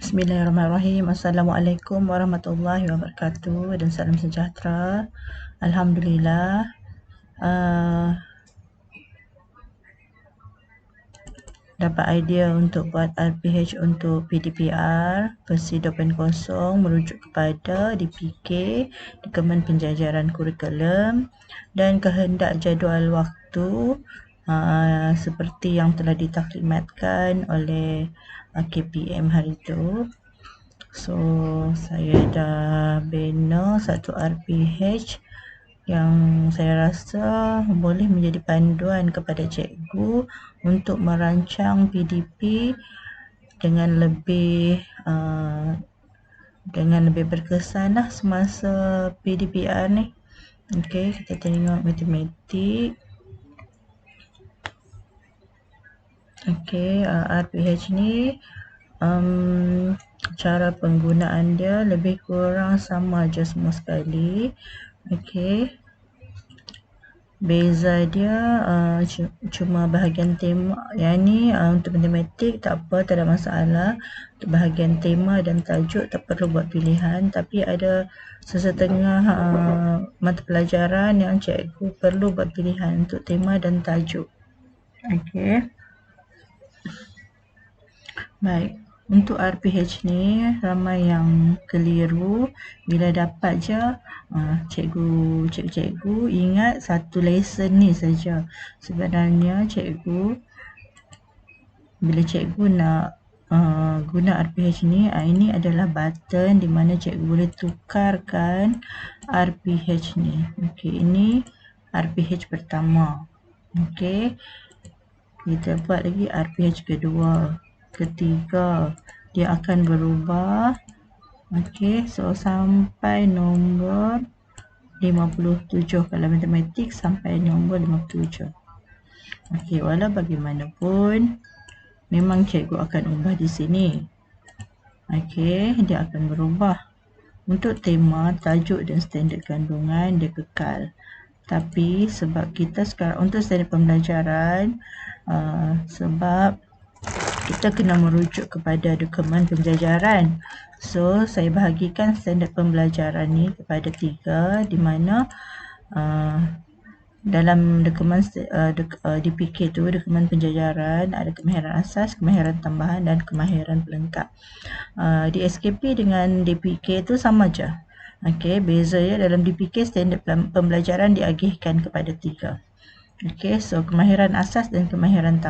Bismillahirrahmanirrahim. Assalamualaikum warahmatullahi wabarakatuh dan salam sejahtera. Alhamdulillah. Dapat idea untuk buat RPH untuk PDPR versi 2.0 merujuk kepada DPK, Dokumen Penjajaran Kurikulum, dan kehendak jadual waktu seperti yang telah ditaklimatkan oleh KPM hari itu. So, saya dah bina satu RPH yang saya rasa boleh menjadi panduan kepada cikgu untuk merancang PDP dengan lebih berkesan lah semasa PDPR ni. Okey, kita tengok matematik. Okey, RPH ni cara penggunaan dia lebih kurang sama je semua sekali. Okey, beza dia cuma bahagian tema. Yang ni untuk matematik tak apa, tak ada masalah. Untuk bahagian tema dan tajuk tak perlu buat pilihan, tapi ada sesetengah mata pelajaran yang cikgu perlu buat pilihan untuk tema dan tajuk. Okey. Baik, untuk RPH ni ramai yang keliru bila dapat je cikgu ingat satu lesson ni saja. Sebenarnya bila cikgu nak guna RPH ni, ini adalah button di mana cikgu boleh tukarkan RPH ni. Okey, ini RPH pertama. Okey, kita buat lagi RPH kedua, ketiga, dia akan berubah. Okey, so sampai nombor 57 kalau matematik, sampai nombor 57. Okey, walau bagaimanapun memang cikgu akan ubah di sini. Okey, dia akan berubah. Untuk tema, tajuk dan standard kandungan dia kekal. Tapi sebab kita sekarang untuk standard pembelajaran, sebab kita kena merujuk kepada dokumen penjajaran. So, saya bahagikan standard pembelajaran ni kepada 3, di mana dalam dokumen DPK tu, dokumen penjajaran, ada kemahiran asas, kemahiran tambahan dan kemahiran pelengkap. Di SKP dengan DPK tu sama je. Okey, beza ya dalam DPK standard pembelajaran diagihkan kepada 3. Okey, so kemahiran asas dan kemahiran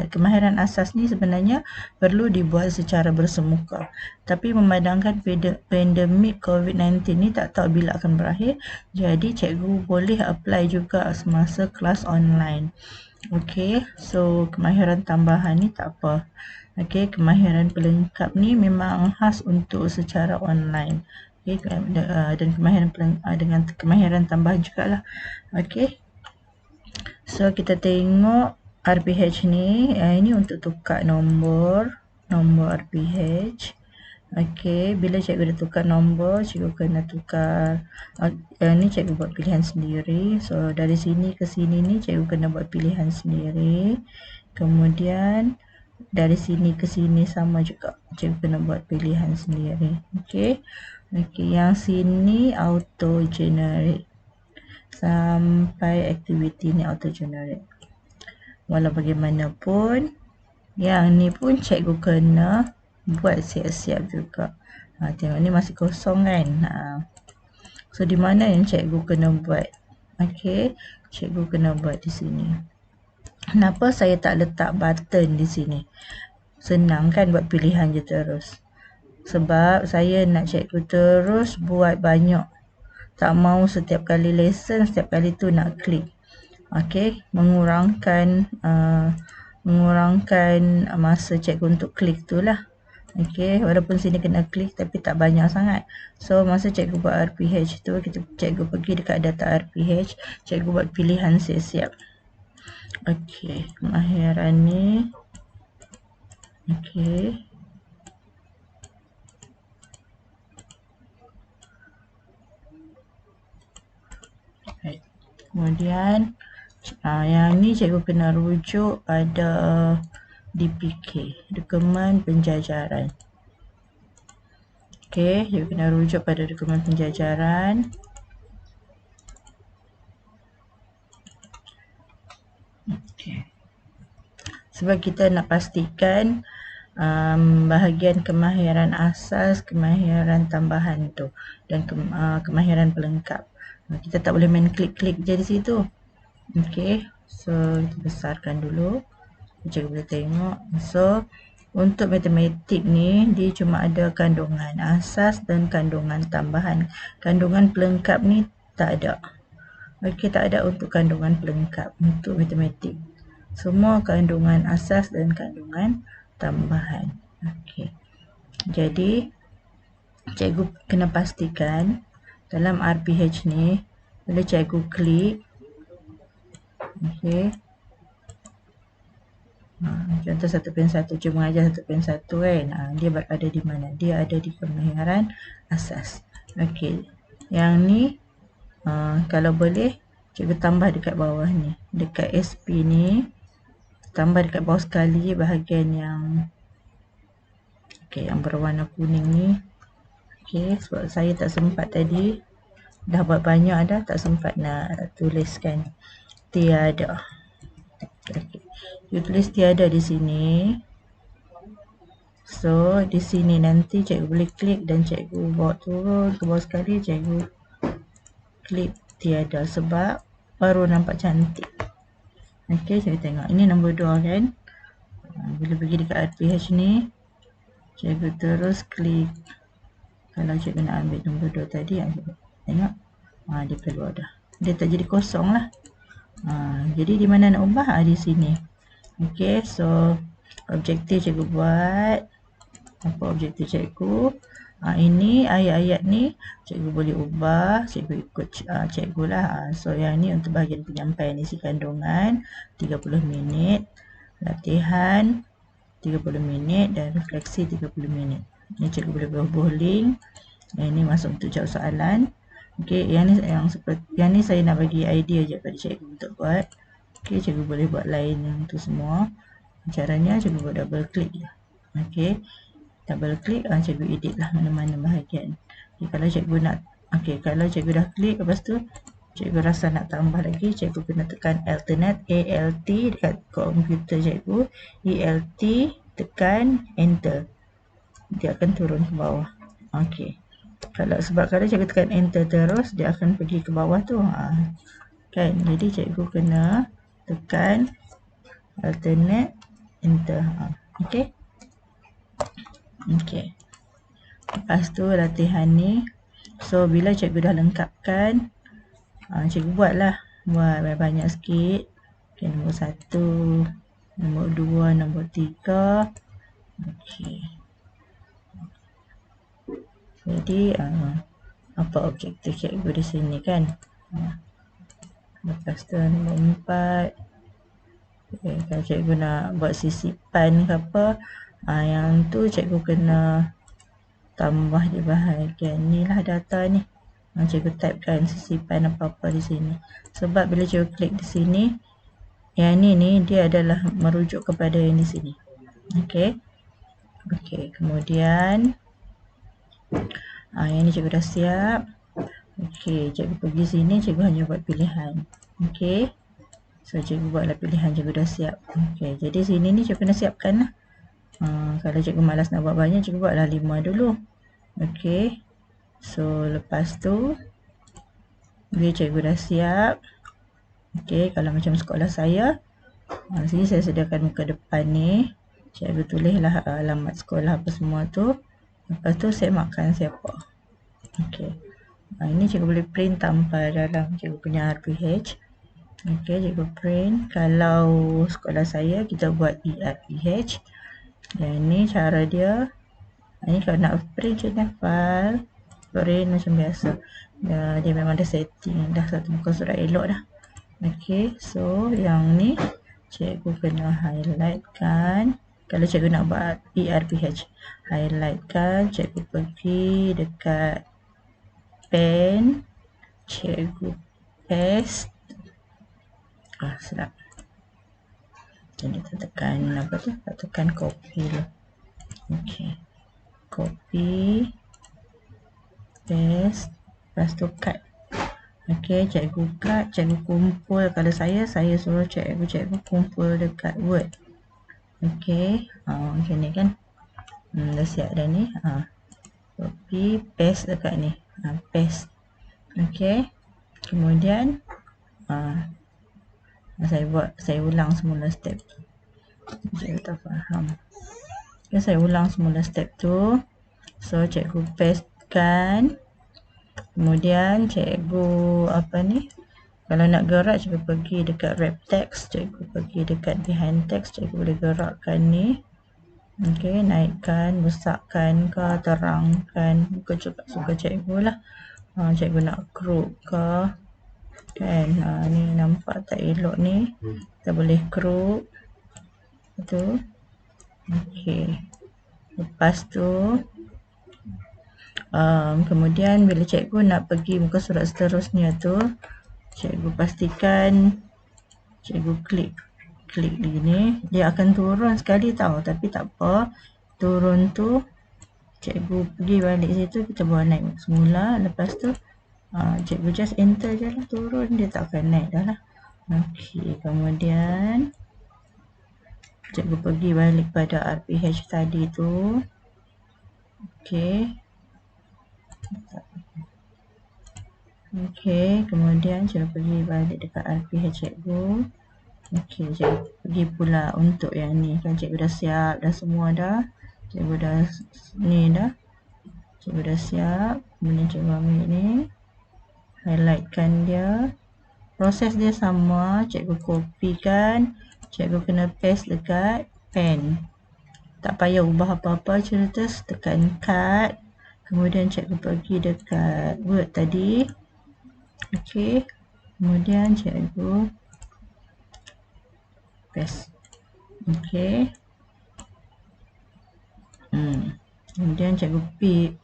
kemahiran asas ni sebenarnya perlu dibuat secara bersemuka. Tapi memandangkan pandemik COVID-19 ni tak tahu bila akan berakhir, jadi cikgu boleh apply juga semasa kelas online. Okey, so kemahiran tambahan ni tak apa. Okey, kemahiran pelengkap ni memang khas untuk secara online. Okey, dan kemahiran dengan kemahiran tambahan jugalah. Okey. So, kita tengok RPH ni. Ini untuk tukar nombor RPH. Okey, bila cikgu dah tukar nombor, cikgu kena tukar. Ni cikgu buat pilihan sendiri. So, dari sini ke sini ni cikgu kena buat pilihan sendiri. Kemudian dari sini ke sini sama juga, cikgu kena buat pilihan sendiri. Okey. Okey, yang sini auto generate. Sampai aktiviti ni auto generate. Walau bagaimanapun, yang ni pun cikgu kena buat siap-siap juga. Tengok ni masih kosong kan. So, di mana yang cikgu kena buat? Okey, cikgu kena buat di sini. Kenapa saya tak letak button di sini? Senang kan buat pilihan je terus. Sebab saya nak cikgu terus buat banyak. Tak mau setiap kali lesson, setiap kali tu nak klik. Okey, mengurangkan masa cikgu untuk klik tu lah. Okey, walaupun sini kena klik tapi tak banyak sangat. So, masa cikgu buat RPH tu, cikgu pergi dekat data RPH, cikgu buat pilihan siap-siap. Okey, kemahiran ni. Okey. Kemudian yang ni cikgu kena rujuk pada DPK, Dokumen Penjajaran. Okey, cikgu kena rujuk pada dokumen penjajaran. Okay. Sebab kita nak pastikan bahagian kemahiran asas, kemahiran tambahan tu dan kemahiran pelengkap. Kita tak boleh main klik-klik je di situ. Okey, so kita besarkan dulu. Cikgu boleh tengok. So, untuk matematik ni, dia cuma ada kandungan asas dan kandungan tambahan. Kandungan pelengkap ni tak ada. Okey, tak ada untuk kandungan pelengkap untuk matematik. Semua kandungan asas dan kandungan tambahan. Okey. Jadi, cikgu kena pastikan dalam RPH ni, bila cikgu klik, okey. Contoh 1.1, cikgu mengajar 1.1 kan. Dia berada di mana? Dia ada di kemahiran asas. Okey. Yang ni, kalau boleh, cikgu tambah dekat bawah ni. Dekat SP ni, tambah dekat bawah sekali bahagian yang yang berwarna kuning ni. Okey, sebab saya tak sempat tadi. Dah buat banyak dah, tak sempat nak tuliskan. Tiada. Okay. You tulis tiada di sini. So, di sini nanti cikgu boleh klik dan cikgu bawa turun ke bawah sekali. Cikgu klik tiada sebab baru nampak cantik. Okey, cikgu tengok. Ini nombor 2 kan. Bila pergi dekat RPH ni, cikgu terus klik. Kalau cikgu nak ambil nombor 2 tadi, tengok. Dia keluar dah. Dia tak jadi kosong lah. Jadi di mana nak ubah? Di sini. Okey, so objektif cikgu buat. Apa objektif cikgu? Ini ayat-ayat ni cikgu boleh ubah. Cikgu ikut cikgu lah. So yang ni untuk bahagian penyampaian isi kandungan 30 minit. Latihan 30 minit dan refleksi 30 minit. Ni cikgu boleh buat link. Yang ni masuk untuk jawab soalan. Okey, yang ni saya nak bagi idea je pada cikgu untuk buat. Okey, cikgu boleh buat lain yang tu semua. Caranya cikgu buat double click je. Okey, double click, cikgu edit lah mana-mana bahagian. Okay, kalau cikgu nak, kalau cikgu dah klik, lepas tu cikgu rasa nak tambah lagi, cikgu kena tekan alternate, ALT dekat komputer cikgu, ELT, tekan enter. Dia akan turun ke bawah. Okey. Sebab kalau cikgu tekan enter terus, dia akan pergi ke bawah tu. Kan? Jadi cikgu kena tekan alternate, enter. Okey. Okey. Lepas tu latihan ni. So, bila cikgu dah lengkapkan, cikgu buatlah. Buat banyak sikit. Okay, nombor 1, nombor 2, nombor 3. Okey. Jadi, apa objektif cikgu di sini kan? Lepas tu nombor 4. Okay, kalau cikgu nak buat sisipan ke apa, yang tu cikgu kena tambah di bahagian ni lah data ni. Cikgu typekan sisipan apa-apa di sini. Sebab bila cikgu klik di sini, yang ni dia adalah merujuk kepada yang di sini. Okey. Okey, kemudian yang ni cikgu dah siap. Okey, cikgu pergi sini, cikgu hanya buat pilihan. Okey. So, cikgu buatlah pilihan, cikgu dah siap. Okey, jadi sini ni cikgu kena siapkan lah. Kalau cikgu malas nak buat banyak, cikgu buatlah 5 dulu. Okey. So, lepas tu, bila cikgu dah siap. Okey, kalau macam sekolah saya, sini saya sediakan muka depan ni. Cikgu tulislah alamat sekolah apa semua tu. Lepas tu, saya markkan siapa. Okey. Ini cikgu boleh print tanpa dalam cikgu punya RPH. Okey, cikgu print. Kalau sekolah saya, kita buat ERPH. Yang ni cara dia. Ini kalau nak print je file. Print macam biasa. Dia memang dah setting. Dah satu muka surat elok dah. Okey, so yang ni cikgu kena highlight kan. Kalau cikgu nak buat ERPH, highlight kan. Cikgu pergi dekat pen. Cikgu paste. Sedap. Jadi kita tekan apa tu? Tekan copy lah. Okey. Copy. paste, lepas tu cut. Okey, cikgu cut, cikgu kumpul. Kalau saya suruh cikgu kumpul dekat Word. Okey, macam ni kan. Dah siap dah ni. Copy, paste dekat ni. Paste. Okey. Kemudian saya ulang semula step tu. Cikgu tak faham. Okay, saya ulang semula step tu. So cikgu pastekan. Kemudian cikgu kalau nak gerak cikgu pergi dekat wrap text, cikgu pergi dekat behind text, cikgu boleh gerakkan ni. Okey, naikkan, besarkan ke, terangkan, suka cikgu lah. Cikgu nak group ke kan, ni nampak tak elok ni, kita boleh group tu. Okey, lepas tu kemudian bila cikgu nak pergi muka surat seterusnya tu, cikgu pastikan cikgu klik di ni, dia akan turun sekali tau, tapi tak apa, turun tu cikgu pergi balik situ, kita bawa naik semula. Lepas tu cikgu just enter je lah, turun, dia tak akan naik dah lah. Okey, kemudian cikgu pergi balik pada RPH tadi tu. Okey. Okey, kemudian cikgu pergi balik dekat RPH cikgu. Okey, cikgu pergi pula untuk yang ni kan, cikgu dah siap dah semua dah. Cikgu dah ni dah. Cikgu dah siap. Kemudian cikgu ambil ni, highlightkan dia. Proses dia sama, cikgu kopikan, cikgu kena paste dekat pen. Tak payah ubah apa-apa, cerita tekan cut. Kemudian cikgu pergi dekat Word tadi. Okey. Kemudian cikgu paste. Okey. Kemudian cikgu pick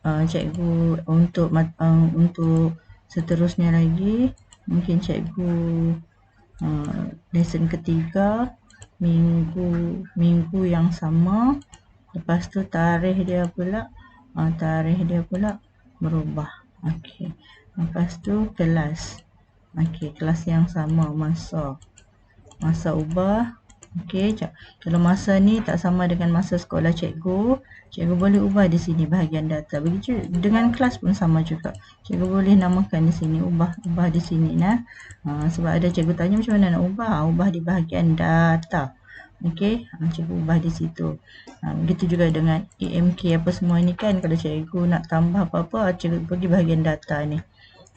cikgu untuk seterusnya lagi, mungkin cikgu lesson ketiga, minggu yang sama. Lepas tu tarikh dia pula berubah. Okey. Lepas tu kelas. Okey, kelas yang sama, masa ubah. Okey, kalau masa ni tak sama dengan masa sekolah cikgu boleh ubah di sini bahagian data. Begitu dengan kelas pun sama juga. Cikgu boleh namakan di sini, ubah di sini nah. Sebab ada cikgu tanya macam mana nak ubah di bahagian data. Okey, cikgu ubah di situ. Begitu juga dengan AMK apa semua ni kan, kalau cikgu nak tambah apa-apa, cikgu pergi bahagian data ni.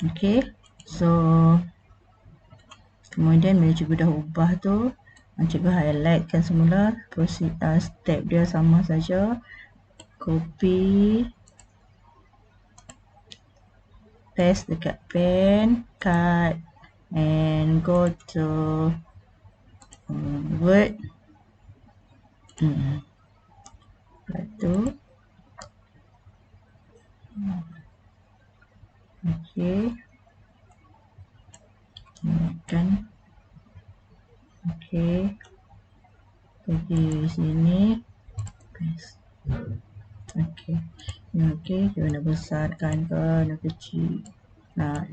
Okey, so kemudian bila cikgu dah ubah tu, cikgu highlightkan semula. Step dia sama saja. Copy, paste dekat pen, cut and go to Word. Lepas tu okey, kan. Okey, pergi sini, paste. Okey, cikgu nak besarkan ke, nak kecil,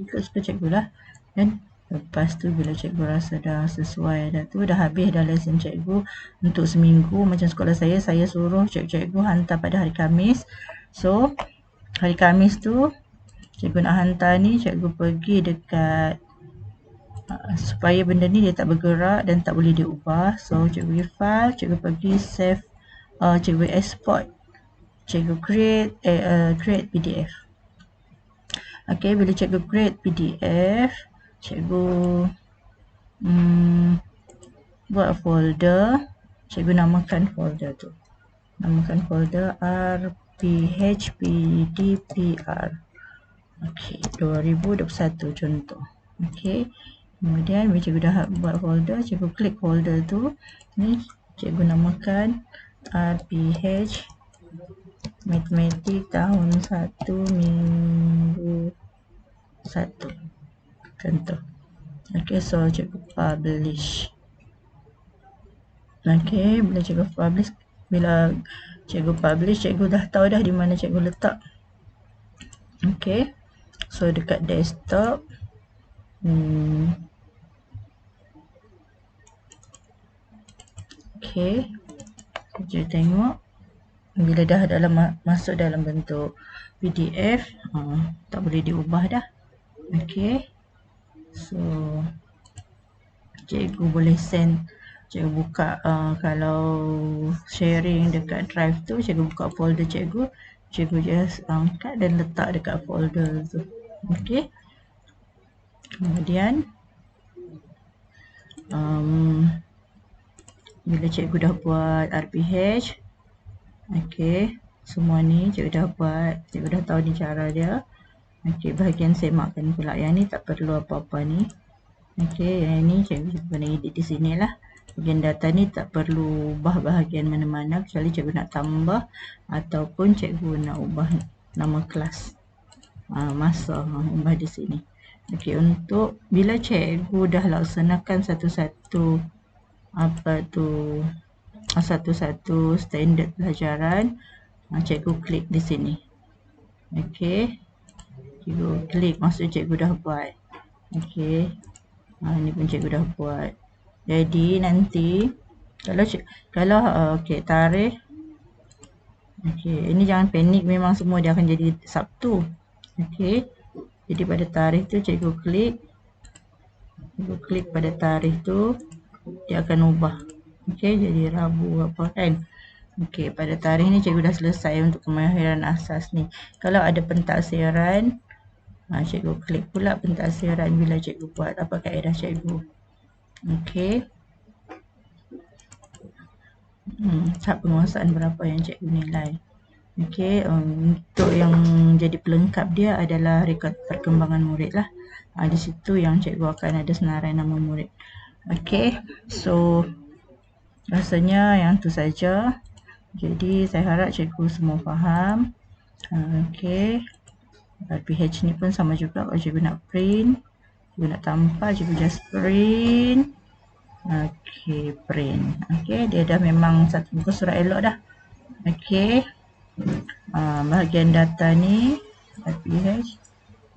ikut suka cikgu lah kan. Lepas tu bila cikgu rasa dah sesuai dah tu, dah habis dah lesson cikgu untuk seminggu. Macam sekolah saya suruh cikgu hantar pada hari Khamis. So hari Khamis tu cikgu nak hantar ni, cikgu pergi dekat supaya benda ni dia tak bergerak dan tak boleh diubah. So cikgu pergi file, cikgu pergi save, cikgu export, cikgu create PDF. Okey, bila cikgu create PDF, cikgu buat folder, cikgu namakan folder tu. Namakan folder RPHPDPR. Okey, 2021 contoh. Okey. Kemudian bila cikgu dah buat folder, cikgu klik folder tu. Ni cikgu namakan RPH Matematik tahun 1 minggu 1 contoh. Okey, so cikgu publish. Okey, bila cikgu publish, cikgu dah tahu dah di mana cikgu letak Okey. So dekat desktop. Okey. Kita tengok. Bila dah dalam masuk dalam bentuk PDF, tak boleh diubah dah. Okey. So cikgu boleh send, cikgu buka kalau sharing dekat drive tu, cikgu buka folder cikgu, cikgu just angkat dan letak dekat folder tu. Okey. Kemudian bila cikgu dah buat RPH, okey, semua ni cikgu dah buat, cikgu dah tahu ni cara dia. Okey, bahagian semakkan pula. Yang ni tak perlu apa-apa ni. Okey, yang ni cikgu kena edit di sini lah. Bahagian data ni tak perlu ubah bahagian mana-mana kecuali cikgu nak tambah ataupun cikgu nak ubah nama kelas. Masa ubah di sini. Okey, untuk bila cikgu dah laksanakan satu-satu satu-satu standard pelajaran, cikgu klik di sini. Okey, cikgu klik, maksud cikgu dah buat. Okey, ni pun cikgu dah buat. Jadi nanti kalau okey, tarikh. Okey, ini jangan panik, memang semua dia akan jadi Sabtu. Okey, jadi pada tarikh tu cikgu klik pada tarikh tu, dia akan ubah. Okey, jadi Rabu apa kan. Okey, pada tarikh ni cikgu dah selesai untuk kemahiran asas ni. Kalau ada pentaksiran, cikgu klik pula pentaksiran bila cikgu buat apa kaedah cikgu. Okey. Tahap penguasaan berapa yang cikgu nilai. Okey, untuk yang jadi pelengkap dia adalah rekod perkembangan murid lah. Di situ yang cikgu akan ada senarai nama murid. Okey, so rasanya yang tu saja. Jadi saya harap cikgu semua faham. Okey, RPH ni pun sama juga. Kalau cikgu nak print, cikgu nak tampal, cikgu just print. Okey, print. Okey, dia dah memang satu muka surat elok dah. Okey, bahagian data ni RPH.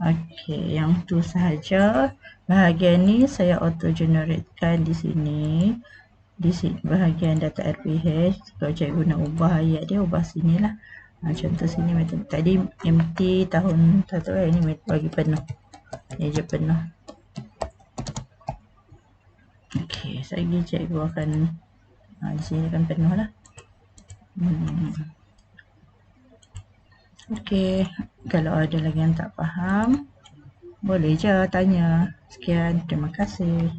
Okey, yang tu sahaja. Bahagian ni saya auto generatekan di sini. Di sini bahagian data RPH. Kalau cikgu nak ubah ayat dia, ubah sini lah. Contoh sini macam tadi empty tahun 1, ini bagi penuh. Ini je penuh. Okey, lagi cikgu akan di sini akan penuh lah. Okey, kalau ada lagi yang tak faham, boleh je tanya. Sekian, terima kasih.